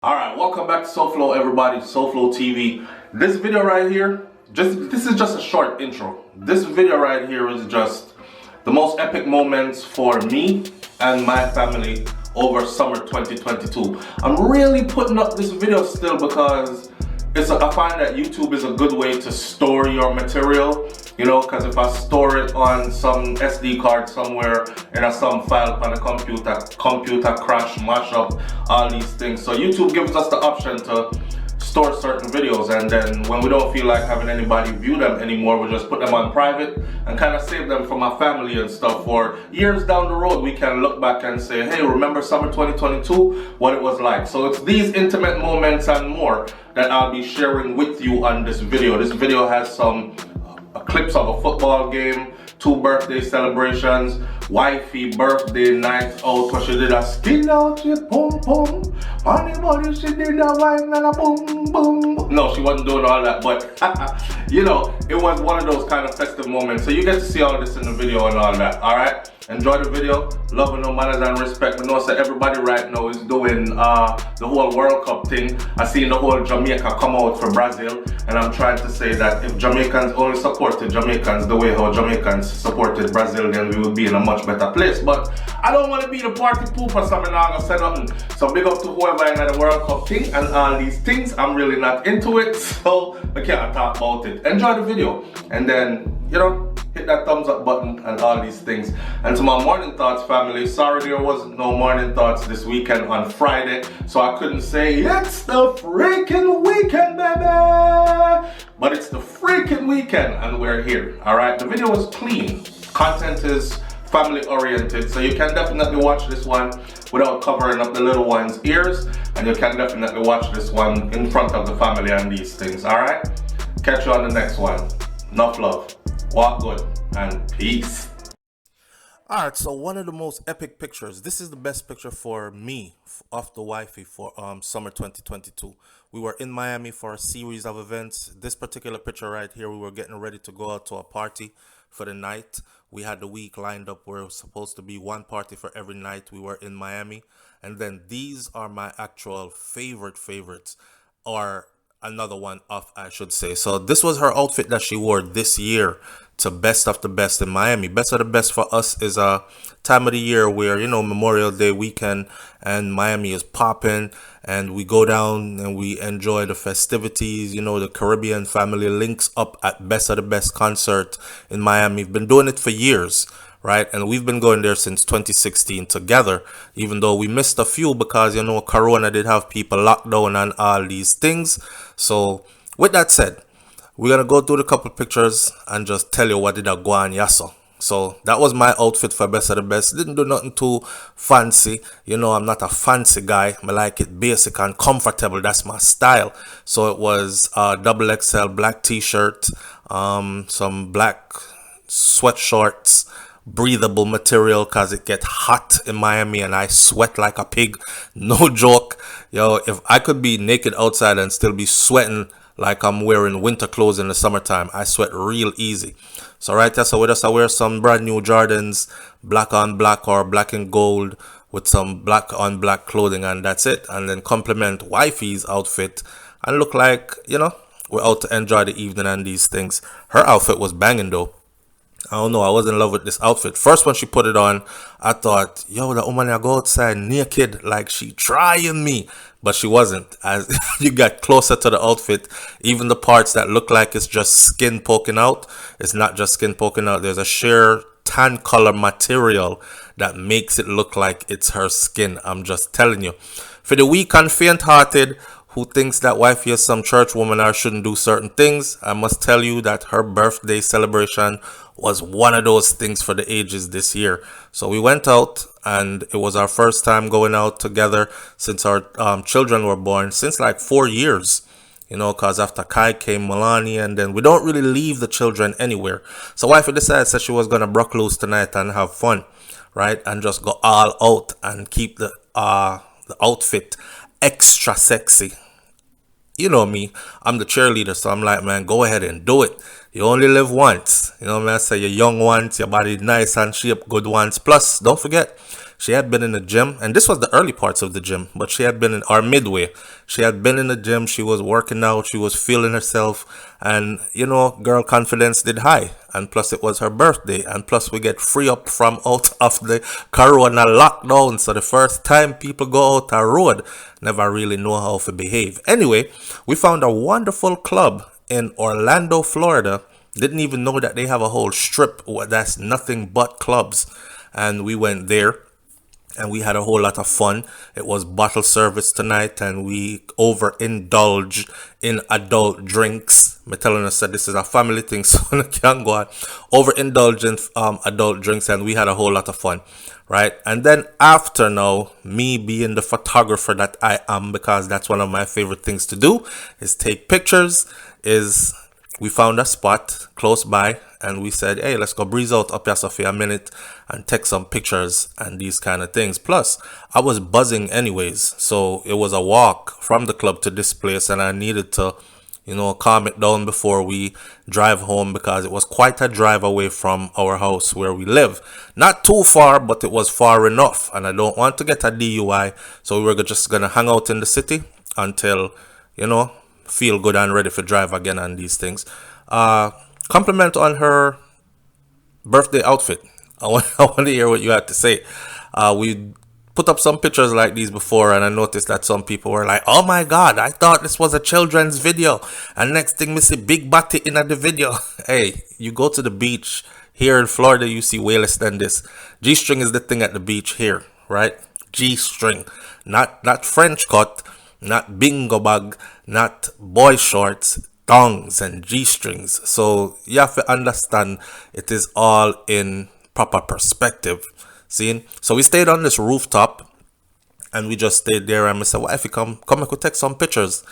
Alright, welcome back to SouFLo, everybody. SouFLoTV. This video right here, this is just a short intro. This video right here is just the most epic moments for me and my family over summer 2022. I'm really putting up this video still because I find that YouTube is a good way to store your material. You know, because if I store it on some SD card somewhere in some file on the computer crash, mash up, all these things. So YouTube gives us the option to store certain videos, and then when we don't feel like having anybody view them anymore, we just put them on private and kind of save them for my family and stuff. For years down the road, we can look back and say, hey, remember summer 2022, what it was like. So it's these intimate moments and more that I'll be sharing with you on this video. This video has some clips of a football game, 2 birthday celebrations, wifey birthday night out where she did a skin out, she boom boom, on the body she did a wine and a boom boom. No, she wasn't doing all that, but you know, it was one of those kind of festive moments. So you get to see all this in the video and all that. Alright, enjoy the video. Love and no manners and respect. We know that everybody right now is doing the whole World Cup thing. I seen the whole Jamaica come out for Brazil, and I'm trying to say that if Jamaicans only supported Jamaicans the way how Jamaicans supported Brazil, then we would be in a much better place. But I don't want to be the party pooper, so I'm not gonna say nothing. So big up to whoever in the World Cup thing and all these things. I'm really not into it, so I can't talk about it. Enjoy the video, and then, you know, hit that thumbs up button and all these things. And to my morning thoughts family, sorry there wasn't no morning thoughts this weekend on Friday, so I couldn't say it's the freaking weekend, baby. But it's the freaking weekend and we're here. Alright, the video is clean. Content is family oriented, so you can definitely watch this one without covering up the little one's ears, and you can definitely watch this one in front of the family and these things. Alright, catch you on the next one. Enough love, walk good, and peace. Alright, so one of the most epic pictures. This is the best picture for me of the wifey for summer 2022. We were in Miami for a series of events. This particular picture right here, we were getting ready to go out to a party for the night. We had the week lined up where it was supposed to be one party for every night we were in Miami. And then these are my actual favorites, or another one off, I should say. So this was her outfit that she wore this year to Best of the Best in Miami. Best of the Best for us is a time of the year where, you know, Memorial Day weekend and Miami is popping, and we go down and we enjoy the festivities. You know, the Caribbean family links up at Best of the Best concert in Miami. We've been doing it for years, right? And we've been going there since 2016 together, even though we missed a few because, you know, Corona did have people locked down and all these things. So with that said, we're gonna go through the couple pictures and just tell you what did I go on yasso. So that was my outfit for Best of the Best. Didn't do nothing too fancy. You know, I'm not a fancy guy. I like it basic and comfortable. That's my style. So it was a double XL black t-shirt, some black sweatshorts, breathable material because it gets hot in Miami and I sweat like a pig. No joke. Yo, if I could be naked outside and still be sweating like I'm wearing winter clothes in the summertime, I sweat real easy. So right there, so with us, I wear some brand new Jordans, black on black or black and gold with some black on black clothing, and that's it. And then complement wifey's outfit and look like, you know, we're out to enjoy the evening and these things. Her outfit was banging though. I don't know, I was in love with this outfit. First when she put it on, I thought, yo, the woman I go outside naked, like she trying me. But she wasn't. As you got closer to the outfit, even the parts that look like it's just skin poking out, it's not just skin poking out. There's a sheer tan color material that makes it look like it's her skin. I'm just telling you. For the weak and faint-hearted who thinks that wifey is some church woman or shouldn't do certain things, I must tell you that her birthday celebration was one of those things for the ages this year. So we went out, and it was our first time going out together since our children were born, since like 4 years. You know, because after Kai came Milani, and then we don't really leave the children anywhere. So wifey decided that she was going to brook loose tonight and have fun, right? And just go all out and keep the outfit extra sexy. You know me, I'm the cheerleader, so I'm like, man, go ahead and do it. You only live once. You know what I mean? I say you're young once, your body nice and shape good once. Plus, don't forget, She had been in the gym, and this was the early parts of the gym, but she had been in our midway. She had been in the gym, she was working out, she was feeling herself, and girl confidence did high. And plus, it was her birthday, and plus, we get free up from out of the corona lockdown. So, the first time people go out a road, never really know how to behave. Anyway, we found a wonderful club in Orlando, Florida. Didn't even know that they have a whole strip that's nothing but clubs. And we went there and we had a whole lot of fun. It was bottle service tonight, and we overindulged in adult drinks. I'm telling us that this is a family thing, so I can't go on. Overindulged in adult drinks, and we had a whole lot of fun, right? And then after, now, me being the photographer that I am, because that's one of my favorite things to do, is take pictures, we found a spot close by, and we said, hey, let's go breeze out up here for a minute and take some pictures and these kind of things. Plus, I was buzzing anyways, so it was a walk from the club to this place, and I needed to, calm it down before we drive home, because it was quite a drive away from our house where we live. Not too far, but it was far enough, and I don't want to get a DUI, so we were just going to hang out in the city until, feel good and ready for drive again on these things. Compliment on her birthday outfit. I want to hear what you had to say. We put up some pictures like these before, and I noticed that some people were like, oh my god, I thought this was a children's video, and next thing we see big body in the video. Hey, you go to the beach here in Florida, you see way less than this. G-string is the thing at the beach here, right? G-string, not French cut, not bingo bag, not boy shorts, thongs and G-strings. So you have to understand it is all in proper perspective. See? So we stayed on this rooftop, and we just stayed there, and we said, well, if you come, I could take some pictures.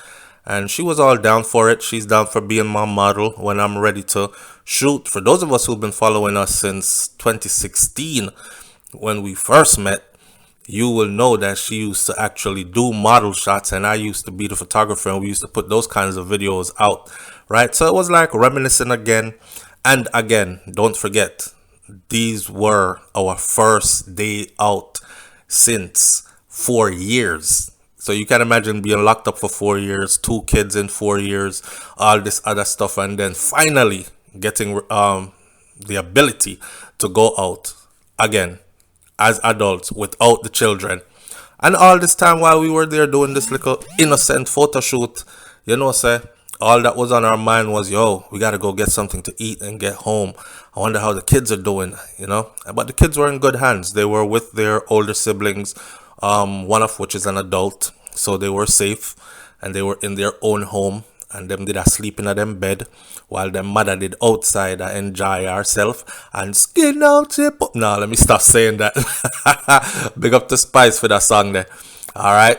And she was all down for it. She's down for being my model when I'm ready to shoot. For those of us who've been following us since 2016, when we first met, you will know that she used to actually do model shots, and I used to be the photographer, and we used to put those kinds of videos out, right? So it was like reminiscing again and again. Don't forget, these were our first day out since 4 years. So you can imagine being locked up for 4 years, 2 kids in 4 years, all this other stuff, and then finally getting the ability to go out again as adults without the children. And all this time while we were there doing this little innocent photo shoot, say, all that was on our mind was, we got to go get something to eat and get home. I wonder how the kids are doing, But the kids were in good hands. They were with their older siblings, one of which is an adult. So they were safe, and they were in their own home. And them did a sleep in a them bed, while them mother did outside and enjoy herself and skin out your No, let me stop saying that. Big up to Spice for that song there. All right.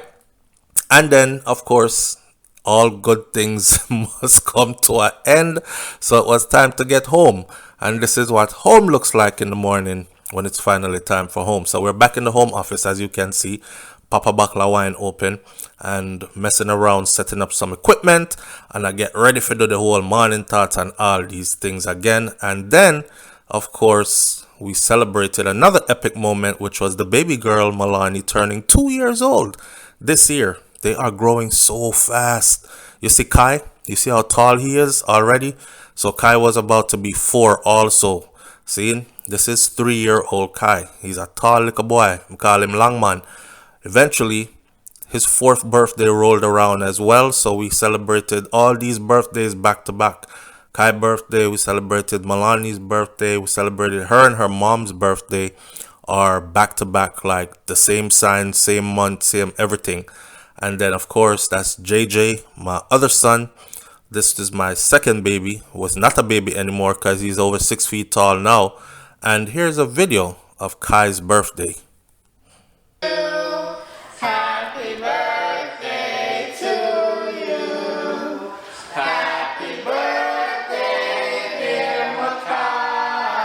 And then, of course, all good things must come to an end. So it was time to get home. And this is what home looks like in the morning when it's finally time for home. So we're back in the home office, as you can see. Pop a bottle of wine open and messing around, setting up some equipment, and I get ready for the whole morning thoughts and all these things again. And then, of course, we celebrated another epic moment, which was the baby girl Milani turning 2 years old this year. They are growing so fast. You see Kai? You see how tall he is already? So Kai was about to be 4 also. See, this is 3-year-old Kai. He's a tall little boy. We call him Longman. Eventually, his 4th birthday rolled around as well, so we celebrated all these birthdays back to back. Kai's birthday, we celebrated Milani's birthday, we celebrated her and her mom's birthday, are back to back, like the same sign, same month, same everything. And then, of course, that's JJ, my other son. This is my second baby, was not a baby anymore because he's over 6 feet tall now. And here's a video of Kai's birthday. Happy birthday to you. Happy birthday, dear Makai.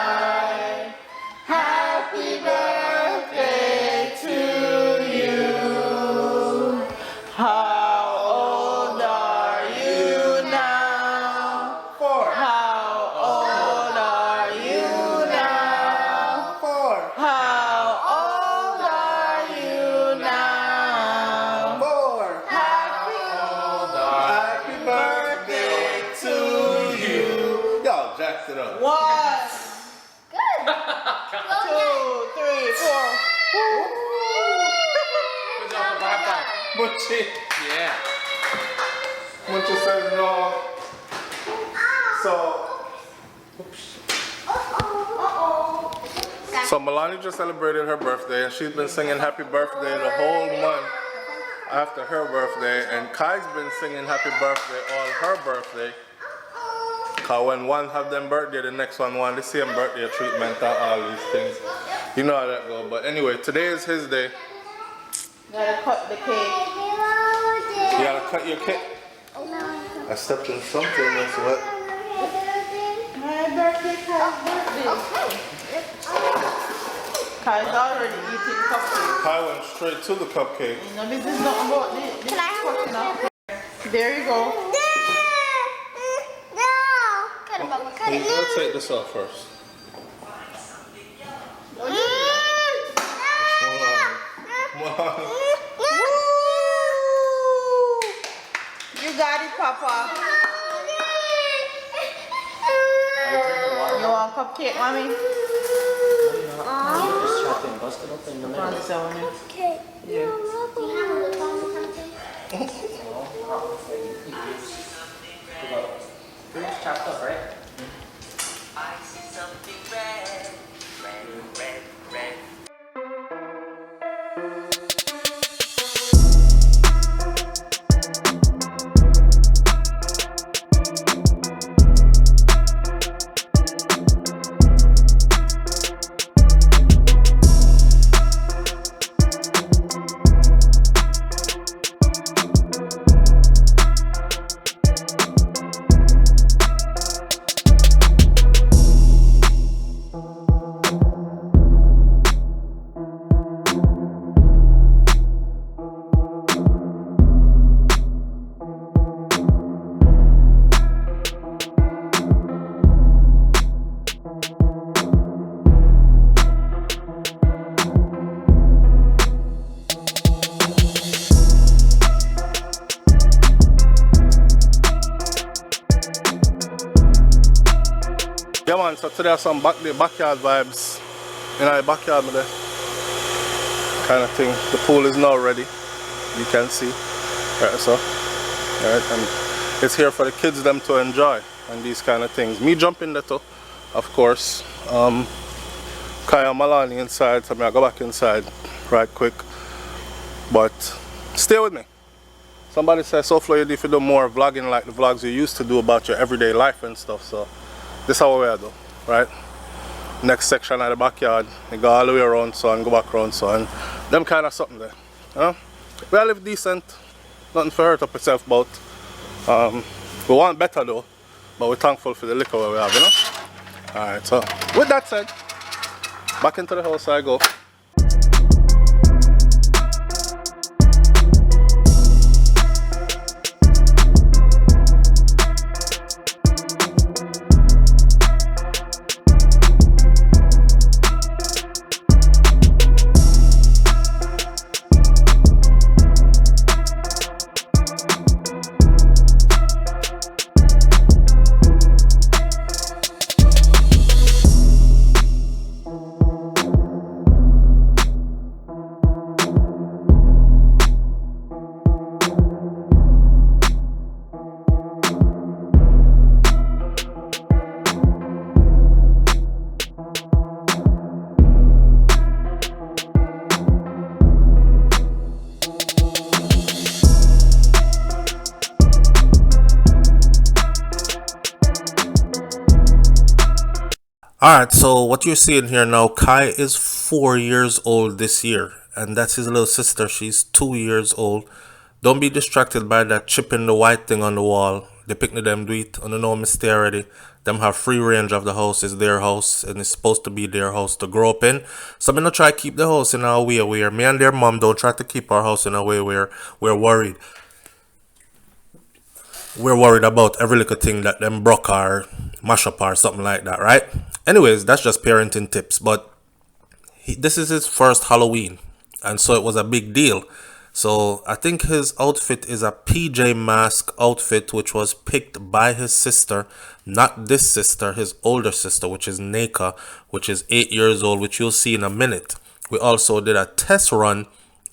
Happy birthday to you. How old are you now? 4. How old are you now? 4. How old Munchie. Yeah. Munchie says no. So Melanie just celebrated her birthday and she's been singing happy birthday the whole month after her birthday, and Kai's been singing happy birthday all her birthday. Cause when one have them birthday, the next one want the same birthday treatment and all these things. You know how that go. But anyway, today is his day. You gotta cut the cake. You gotta cut your cake. I stepped in something that's what. My birthday, Kai's birthday. Kai's already eating cupcake. Kai went straight to the cupcake. No business nothing about this. Can I have? There you go. Let's take this off first. You got it, Papa. You want cupcake, mommy? Just chop and bust it up in the middle. Okay. Yeah. It's chopped up, right? I see something red, red, red, red. Yeah man, so today are some backyard vibes. You know, the backyard there. Kind of thing. The pool is now ready. You can see. Right, so. Right, and it's here for the kids them to enjoy and these kind of things. Me jump in there too, of course. Kaya and Malani inside, so I go back inside right quick. But stay with me. Somebody says, SouFLo, you need to do more vlogging like the vlogs you used to do about your everyday life and stuff. So this is how we are though, right? Next section of the backyard, you go all the way around so and go back around so and them kind of something there. We all live decent, nothing for hurt up yourself about. We want better though, but we're thankful for the liquor we have, you know? Alright, so with that said, back into the house I go. Alright, so what you're seeing here now, Kai is 4 years old this year, and that's his little sister. She's 2 years old. Don't be distracted by that chip in the white thing on the wall. The picnic them do it, I don't know, mistake already. Them have free range of the house, it's their house, and it's supposed to be their house to grow up in. So I'm gonna try to keep the house in a way where me and their mom don't try to keep our house in a way where we're worried. We're worried about every little thing that them broke or mash up or something like that, right? Anyways, that's just parenting tips. But this is his first Halloween, and so it was a big deal. So I think his outfit is a PJ Mask outfit, which was picked by his sister, not this sister, his older sister, which is Nika, which is 8 years old, which you'll see in a minute. We also did a test run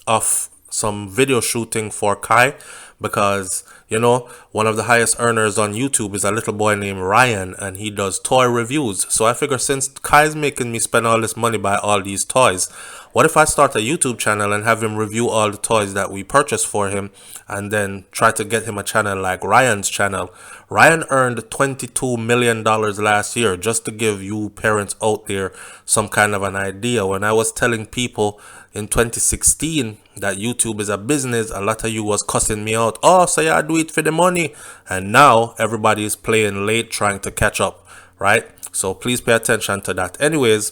of some video shooting for Kai, because you know one of the highest earners on YouTube is a little boy named Ryan, and he does toy reviews. So I figure since Kai's making me spend all this money by all these toys, what if I start a YouTube channel and have him review all the toys that we purchased for him, and then try to get him a channel like Ryan's channel. Ryan earned $22 million last year, just to give you parents out there some kind of an idea. When I was telling people in 2016 that YouTube is a business, a lot of you was cussing me out. Oh, so yeah, do it for the money. And now everybody is playing late, trying to catch up, right? So please pay attention to that. Anyways,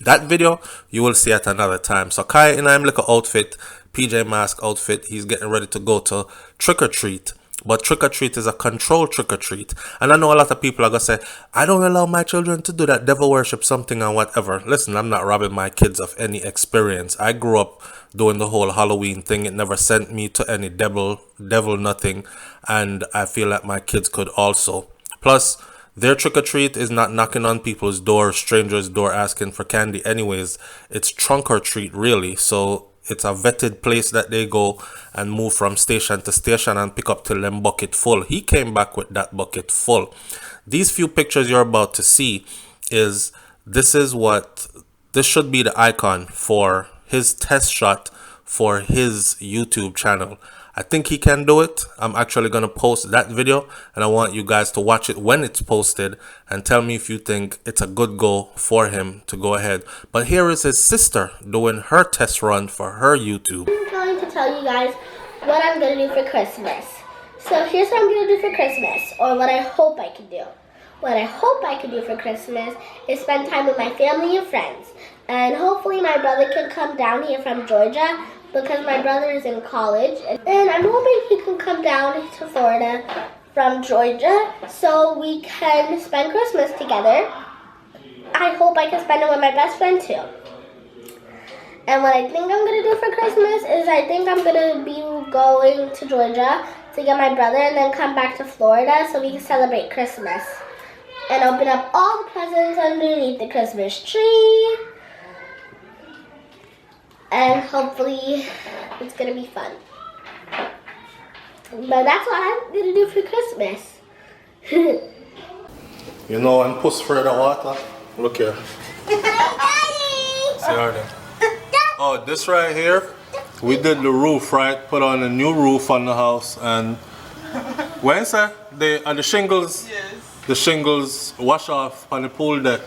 that video you will see at another time. So Kai in him little outfit, PJ Mask outfit, he's getting ready to go to trick or treat. But trick or treat is a controlled trick or treat. And I know a lot of people are gonna say, I don't allow my children to do that, devil worship something and whatever. Listen, I'm not robbing my kids of any experience. I grew up doing the whole Halloween thing. It never sent me to any devil nothing. And I feel like my kids could also. Plus, their trick-or-treat is not knocking on people's door, strangers' door, asking for candy anyways. It's trunk-or-treat, really. So it's a vetted place that they go and move from station to station and pick up till them bucket full. He came back with that bucket full. These few pictures you're about to see this should be the icon for his test shot for his YouTube channel. I think he can do it. I'm actually going to post that video, and I want you guys to watch it when it's posted and tell me if you think it's a good go for him to go ahead. But here is his sister doing her test run for her YouTube. I'm going to tell you guys what I'm going to do for Christmas. So here's what I'm going to do for Christmas, or what I hope I can do. What I hope I can do for Christmas is spend time with my family and friends. And hopefully my brother can come down here from Georgia, because my brother is in college, and I'm hoping he can come down to Florida from Georgia so we can spend Christmas together. I hope I can spend it with my best friend too. And what I think I'm going to do for Christmas is I think I'm going to be going to Georgia to get my brother and then come back to Florida so we can celebrate Christmas and open up all the presents underneath the Christmas tree. And hopefully it's going to be fun. But that's what I'm going to do for Christmas. You know, and push for the water. Look here. See how there. Oh, this right here, we did the roof, right? Put on a new roof on the house. And when the shingles, yes. The shingles wash off on the pool deck.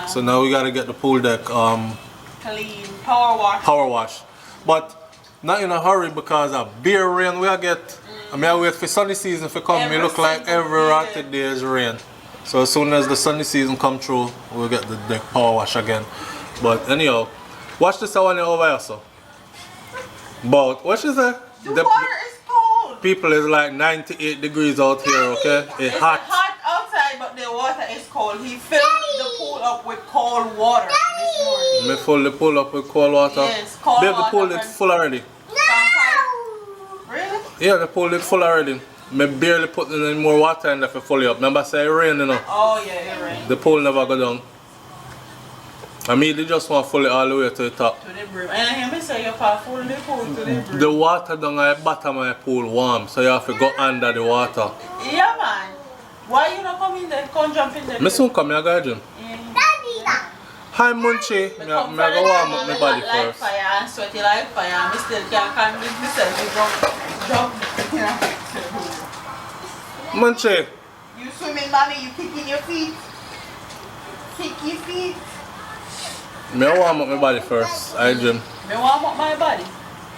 So now we got to get the pool deck clean, power wash. But not in a hurry, because of beer rain we get. I mean, I wait for sunny season to come. It look like every ratty day is rain. So as soon as the sunny season come through, we'll get the deck power wash again. But anyhow, watch this one over here, so. But what she say? The water is cold. People is like 98 degrees out here, okay? It's hot. Hot outside, but the water is cold. He filled the pool up with cold water this morning. Me fill the pool up with cold water? Yes, cold water. Babe, the pool is full already. Really? Yeah, the pool is full already. Me barely put any more water in there for fully up. Remember I say it rain, you know? Oh yeah, it rain. The pool never go down. I mean, they just want to fill it all the way to the top. To the brim. And I hear me say you can fill the pool to the brim. The water down at the bottom of the pool warm, so you have to go under the water. Yeah, man. Why you not come in there? Come jump in there. Me soon come, I go gym. Hi, Munchie. I go warm up my body like first. Fire and sweaty like fire. I still can't convince myself to jump. Munchie. You swimming, mommy. You kicking your feet. Kick your feet. Me warm up my body first. I gym. Me warm up my body.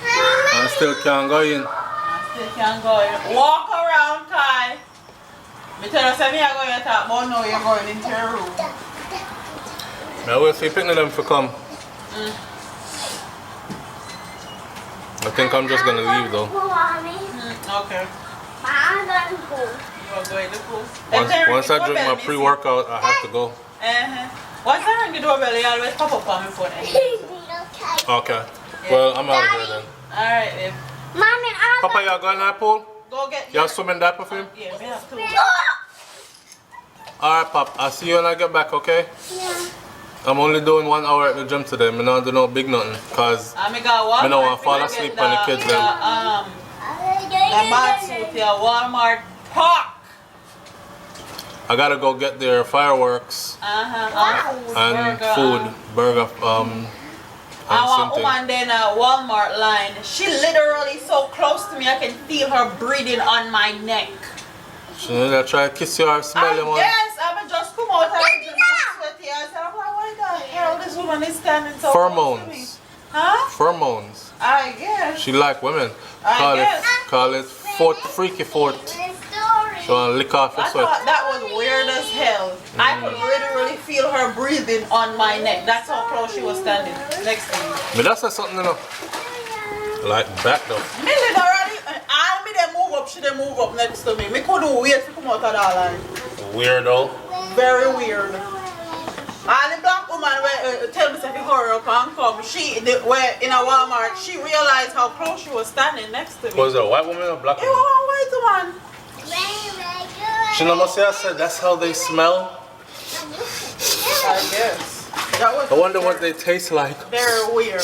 I still can't go in. I still can't go in. Walk around, Kai. Me tell you, say me are going to talk, but now you're going into your room. I will see picking them for come. I think I'm just gonna leave though. Okay. I'm going to the pool. You are going to the pool. Once I drink my pre-workout, I have to go. Once I ring the doorbell, you always pop up on my phone. Okay. Well, I'm out of here then. Alright then. Mommy, Papa, you going to the pool? Go get You have swimming diaper for him? Yeah, we have to. Alright, Pop. I'll see you when I get back, okay? Yeah. I'm only doing 1 hour at the gym today. I'm not doing no big nothing because I don't want to fall asleep on the kids. The baths with your Walmart park. I gotta go get their fireworks and food, burger. I want woman then a Walmart line. She literally so close to me, I can feel her breathing on my neck. She gonna try to kiss you or smell you, man. Yes, I would just come out and sweaty. I said, why the hell this woman is standing so close to me? Pheromones. Huh? Pheromones. I guess. She like women. Call it freaky fort. She wanna lick off your I sweat. thought that was weird as hell. I could literally feel her breathing on my neck. That's how close she was standing next to me. But that's something, you know. Like back though. Me literally, I me they move up, she they move up next to me. Me couldn't wait to come out of that line. Weirdo. Very weird. And the black woman tell me to hurry up and come. She where in a Walmart, she realized how close she was standing next to me. Was it a white woman or a black It woman? was a white woman. She must say I said that's how they smell. I guess. That was I wonder what they taste like. very weird.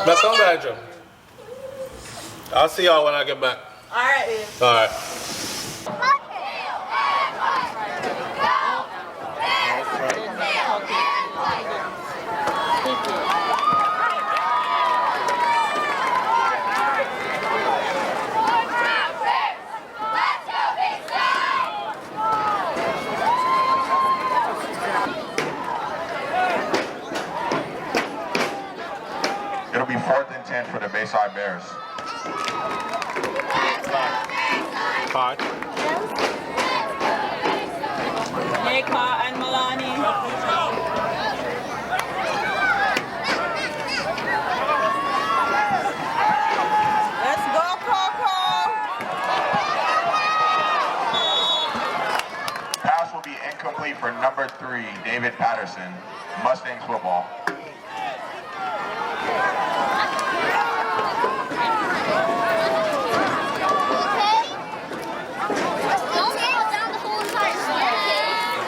That's all right, Joe. I'll see y'all when I get back. Alright. Alright. It'll be 4th and 10 for the Bayside Bears. Hi. Jamaica and Milani. Let's go, Coco. Pass will be incomplete for number 3, David Patterson, Mustangs football.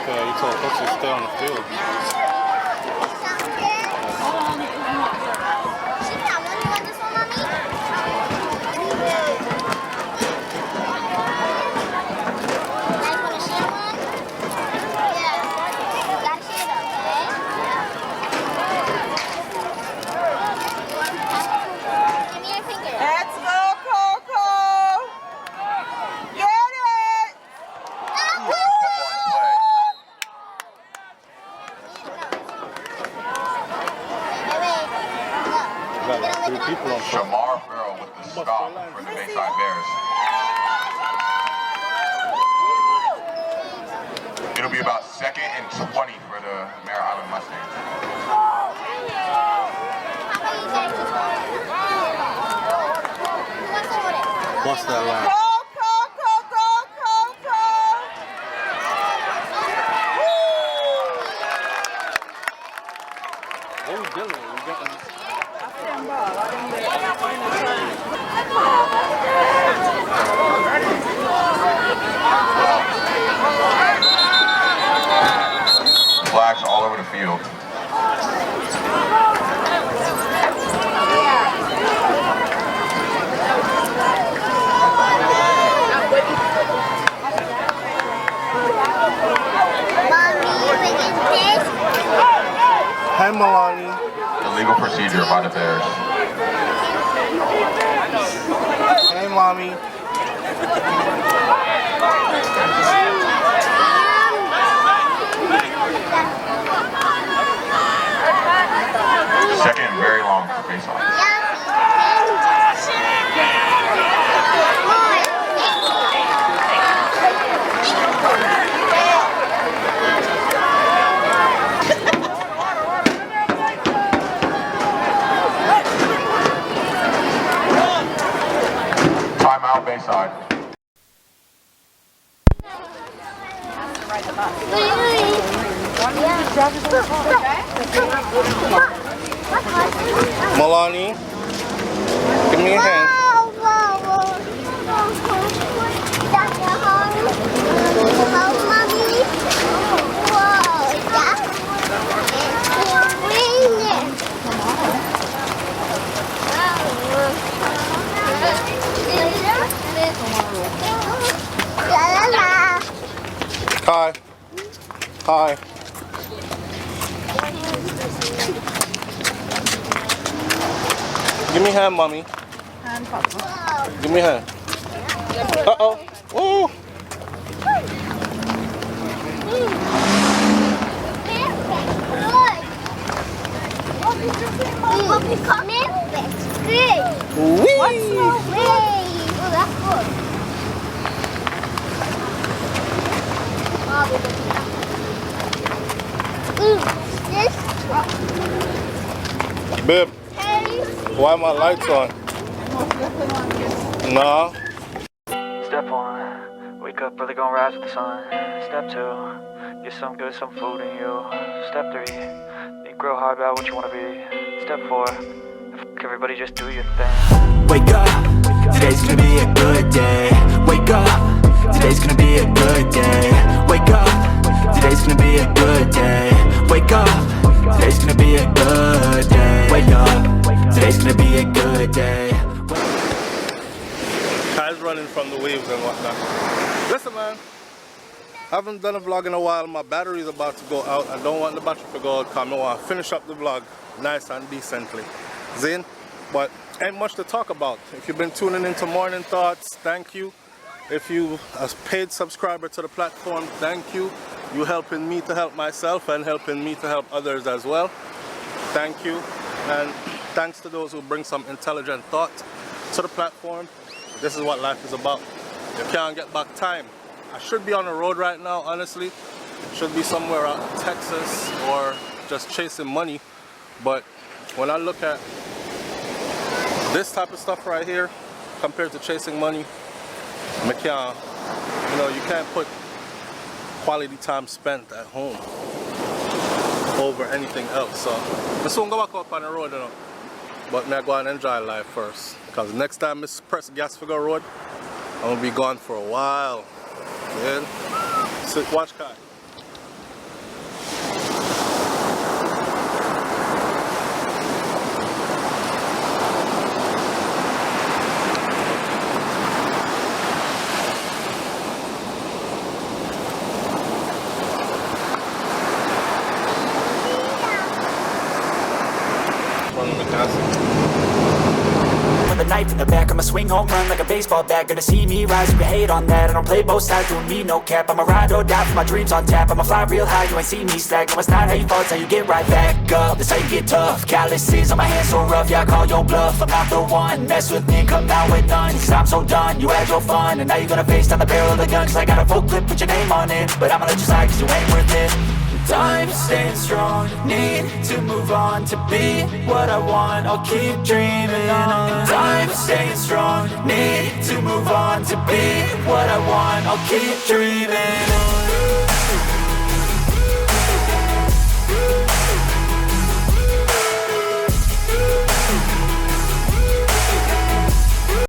Okay, you told Coach to stay on the field. Let's go, Coco. Get it. Got like 3 people on front. Shamar Farrell with the stop for the Bayside Bears. It'll be about 2nd and 20 for the Mare Island Mustangs. Bust that line. Go, Coco, go, Coco. What are we doing? We getting... Flags all over the field. Hi, Milani. Illegal procedure by the Bears. Hey, Mommy. Second and very long for face-off. Timeout Bayside. Milani, give me a hand. Hi. Hi. Give me a hand, mommy. Hand, Papa. Give me a hand. Uh-oh. Woo. Come in. Good. Wee. What's wrong? Oh, that's good. Babe, why my lights on? Nah. Step 1, wake up early, gonna rise with the sun. Step 2, get some good, some food in you. Step 3, think real hard about what you wanna be. Step 4, everybody just do your thing. Wake up, today's gonna be a good day. Wake up, today's gonna be a good day. Wake up, today's gonna be a good day. Wake up, today's gonna be a good day. Wake up, today's gonna be a good day. Kyle's running from the waves and whatnot. Listen, man, I haven't done a vlog in a while. My battery's about to go out. I don't want the battery to go out because I want to finish up the vlog nice and decently. Zin? But ain't much to talk about. If you've been tuning into Morning Thoughts, thank you. If you a paid subscriber to the platform, thank you. You helping me to help myself and helping me to help others as well. Thank you. And thanks to those who bring some intelligent thought to the platform. This is what life is about. You can't get back time. I should be on the road right now, honestly. Should be somewhere out in Texas or just chasing money. But when I look at this type of stuff right here compared to chasing money, I can't, you can't put quality time spent at home over anything else. So I soon go back up on the road, but I go and enjoy life first. Because next time I press gas for the road, I'm gonna be gone for a while. Yeah. Sit, watch Kai. With a knife in the back, I'ma swing home run like a baseball bat. Gonna see me rise, you can hate on that. I don't play both sides, doing me no cap. I'ma ride or die for my dreams on tap. I'ma fly real high, you ain't see me slack. No, it's not how you fall, it's how you get right back up. That's how you get tough. Calluses on my hands so rough, yeah, I call your bluff. I'm not the one, mess with me, come out with none. Cause I'm so done, you had your fun. And now you're gonna face down the barrel of the gun. Cause I got a full clip, put your name on it. But I'ma let you slide cause you ain't worth it. Time staying strong, need to move on to be what I want, I'll keep dreaming on. Time staying strong, need to move on to be what I want, I'll keep dreaming on.